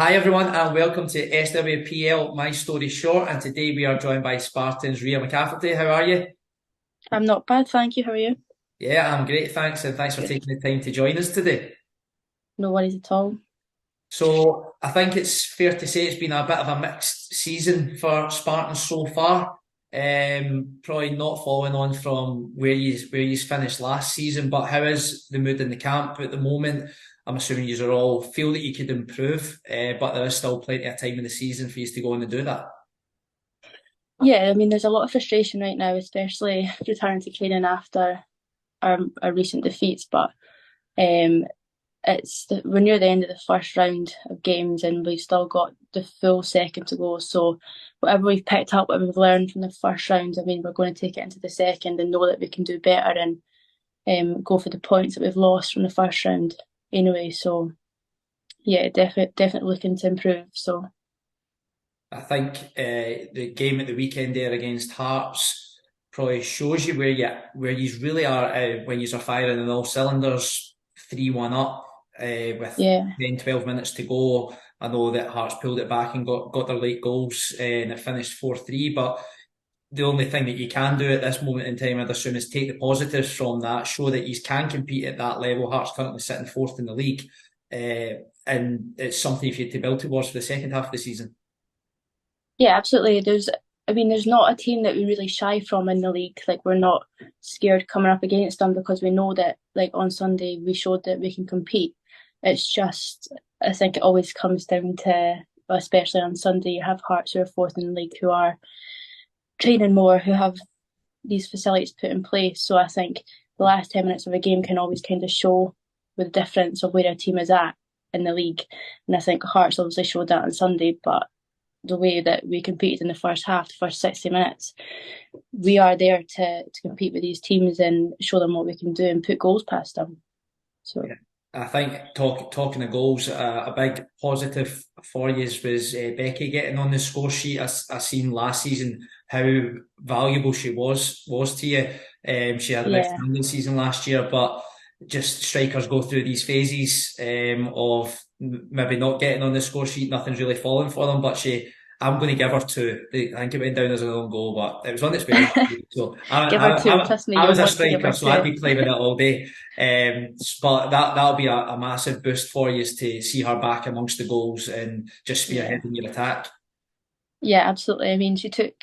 Hi everyone and welcome to SWPL My Story Short, and today we are joined by Spartans Mccafferty. How are you? I'm not bad, thank you. How are you? Yeah, I'm great, thanks, and thanks for Good. taking the time to join us today. No worries at all. So I think it's fair to say it's been a bit of a mixed season for Spartans so far. Probably not following on from where you finished last season, but how is the mood in the camp at the moment? I'm assuming you are all feel that you could improve, but there is still plenty of time in the season for you to go on and do that. Yeah, I mean, there's a lot of frustration right now, especially returning to training after our recent defeats. But um, we're near the end of the first round of games, and we've still got the full second to go. So whatever we've picked up, what we've learned from the first round, I mean, we're going to take it into the second and know that we can do better and go for the points that we've lost from the first round anyway. So yeah, definitely looking to improve. So. I think the game at the weekend there against Hearts probably shows you where you really are when you are firing on all cylinders, 3-1 up with Yeah, 10, 12 minutes to go. I know that Hearts pulled it back and got their late goals and it finished 4-3, but the only thing that you can do at this moment in time, I'd assume, is take the positives from that, show that you can compete at that level. Hearts currently sitting fourth in the league, and it's something for you to build towards for the second half of the season. yeah, absolutely. I mean, there's not a team that we really shy from in the league. Like, we're not scared coming up against them because we know that, like, on Sunday, we showed that we can compete. It's just, I think it always comes down to, especially on Sunday, you have Hearts who are fourth in the league who are training more, who have these facilities put in place. So I think the last 10 minutes of a game can always kind of show the difference of where a team is at in the league. And I think Hearts obviously showed that on Sunday, but the way that we competed in the first half, the first 60 minutes, we are there to compete with these teams and show them what we can do and put goals past them. So, Yeah. I think talking of goals, a big positive for you was Becky getting on the score sheet. I seen last season how valuable she was to you. She had an yeah. outstanding season last year, but just strikers go through these phases of maybe not getting on the score sheet. Nothing's really falling for them, but I'm going to give her two. I think it went down as an own goal, but it was on its way. So Give her two. Trust me, I you'll was a want to give striker, her so I'd two. be claiming it all day. But that'll be a massive boost for you is to see her back amongst the goals and just Yeah. spearheading your attack. Yeah, absolutely. I mean, she took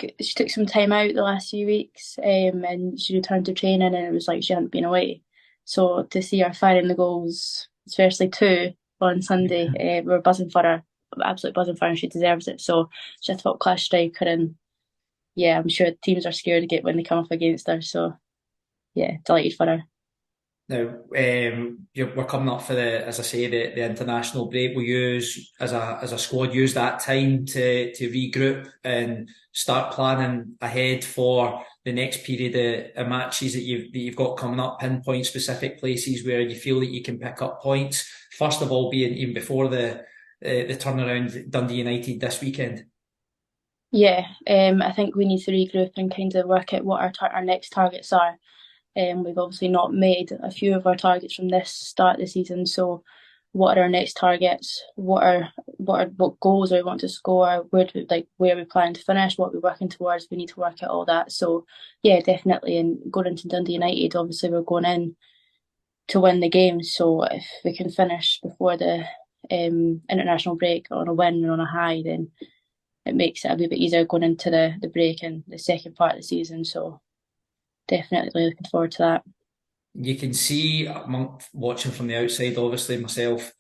some time out the last few weeks, and she returned to training, and it was like she hadn't been away. So to see her firing the goals, especially two on Sunday, we're buzzing for her, absolutely buzzing for her, and she deserves it. So she's a top class striker, and yeah, I'm sure teams are scared to get when they come up against her. So yeah, delighted for her. Now, we're coming up for as I say, the international break. We use as a squad use that time to regroup and start planning ahead for the next period of matches that you've got coming up. Pinpoint specific places where you feel that you can pick up points. First of all, being even before the turnaround Dundee United this weekend. Yeah, I think we need to regroup and kind of work out what our next targets are. We've obviously not made a few of our targets from this start of the season. So, what are our next targets? What goals do we want to score? Where we plan to finish? What we're working towards? We need to work out all that. So, yeah, definitely. And going into Dundee United, obviously we're going in to win the game. So if we can finish before the international break on a win and on a high, then it makes it a wee bit easier going into the break and the second part of the season. So definitely looking forward to that. You can see watching from the outside, obviously myself,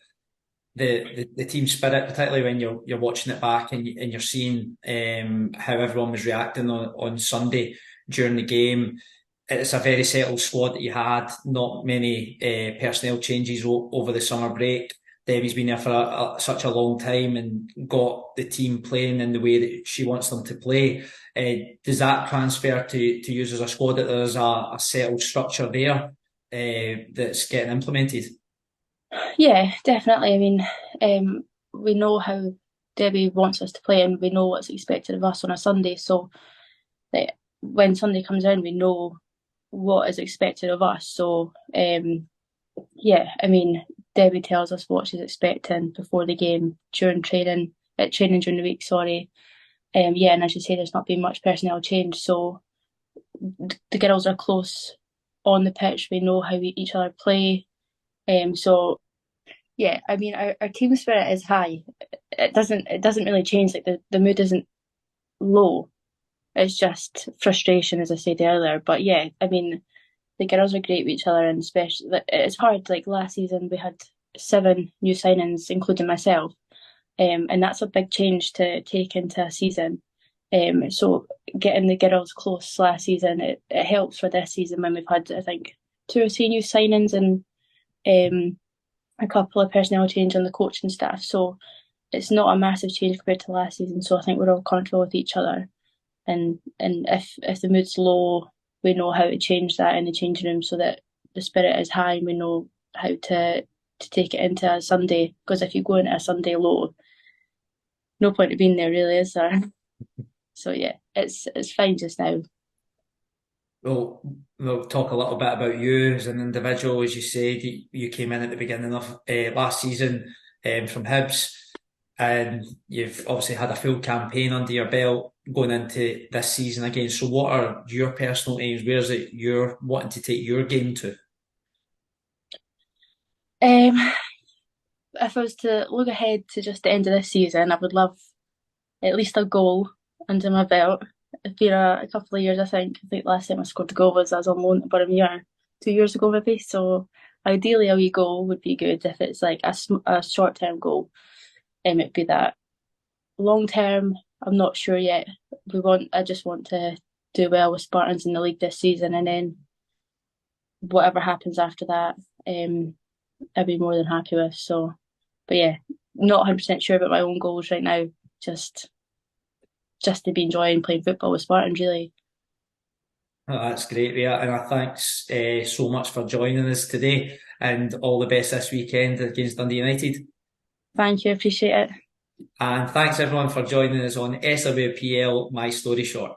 the team spirit, particularly when you're watching it back and you're seeing how everyone was reacting on Sunday during the game. It's a very settled squad that you had. Not many personnel changes over the summer break. Debbie's been there for such a long time and got the team playing in the way that she wants them to play. Does that transfer to use as a squad that there's a settled structure there that's getting implemented? Yeah, definitely. I mean, we know how Debbie wants us to play, and we know what's expected of us on a Sunday. So that when Sunday comes around, we know what is expected of us. So, yeah, I mean, Debbie tells us what she's expecting before the game, during training, training during the week, sorry. Yeah, and as you say, there's not been much personnel change, so the girls are close on the pitch. We know how each other play. So yeah, I mean, our team spirit is high. It doesn't really change. Like the mood isn't low. It's just frustration, as I said earlier. But yeah, I mean, the girls are great with each other, and especially it's hard. Like last season, we had 7 new signings, including myself, and that's a big change to take into a season. So getting the girls close last season, it helps for this season when we've had, I think, 2 or 3 new signings and a couple of personnel change on the coaching staff. So it's not a massive change compared to last season. So I think we're all comfortable with each other. And if the mood's low, we know how to change that in the changing room so that the spirit is high and we know how to take it into a Sunday. Because if you go into a Sunday low, no point of being there really, is there? So yeah, it's fine just now. We'll talk a little bit about you as an individual. As you said, you came in at the beginning of last season from Hibs, and you've obviously had a full campaign under your belt going into this season again. So what are your personal aims? Where is it you're wanting to take your game to? If I was to look ahead to just the end of this season, I would love at least a goal under my belt. It's been a couple of years, I think. I think last time I scored a goal was I was on loan about a year, 2 years ago maybe. So ideally a wee goal would be good if it's like a short-term goal. It'd be that. Long term, I'm not sure yet. I just want to do well with Spartans in the league this season, and then whatever happens after that, I'd be more than happy with. So, but yeah, not 100% sure about my own goals right now. Just to be enjoying playing football with Spartans, really. Oh, that's great, Ria, and thanks so much for joining us today, and all the best this weekend against Dundee United. Thank you, appreciate it. And thanks everyone for joining us on SWPL My Story Short.